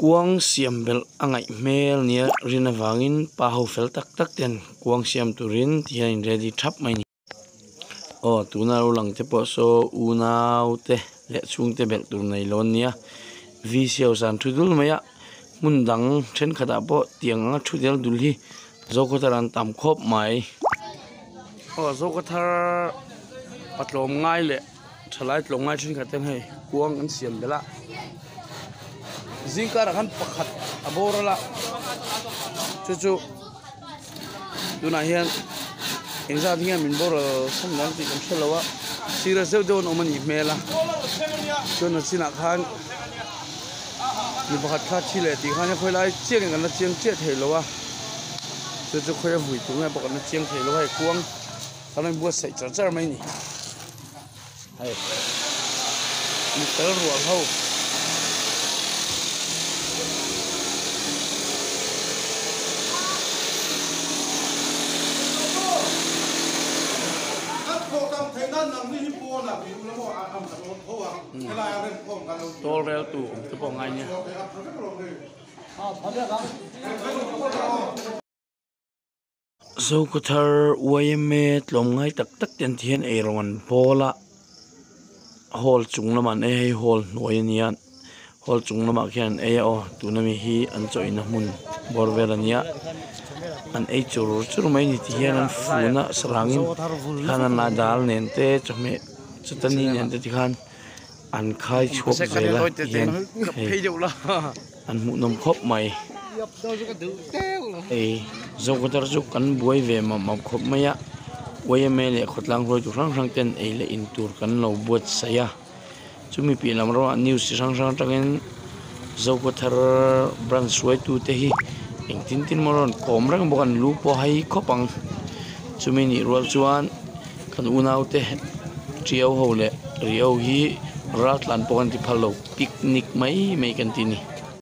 kuang siam bel angai mel nia rina wangin pa ho fel tak tak ten kuang siam turin tian ready thap mai ni o tuna ro lang te po so unau te le chung te bel tur nei lon nia vi siau san thudul maya mundang then khada po tiang a thudel dul hi zokotaran tam khop mai o zokothar patlom ngai le thalai tlom ngai thin khaten hei kuang an siam bela zingka rakan pakhat aborala chu tuna hian engza thia min bor samlang ti kam selawa sira zeu don omani mela chuna china khan ni pakhat kha chile ti khan khoi lai chiang kan na chiang che theilowa chu khoi hui tu ngai pakhat na chiang theilowa hai kuang kanai bu sai char mai ni hai ni tar rual ho tol rel tu tu po ngai nya zokothar wayme tlom ngai tak tak ten thian ei rongan bola hol chunglaman ei hol noyanian hol chunglama khian ei o tunami hi an choina mun borvelania an ei chur mai ni ti hian an funa sarangin khanan la dal nen te chome chutani nen te ti khan an khai chhok zela hian an mu nom khop mai ei zokothar chu kan buai ve ma khop maya wayme le khotlang roi tu rang ten ei le in tur kan lo buat saya chumi pi lam ro news rang tangin zokothar branch suai tu te hi eng tin moron kom rang bokan lu po hai khopang chumi ni rol chuan kan unau te triau ho le riau hi ratlan pokan ti phalo picnic mai kan ti ni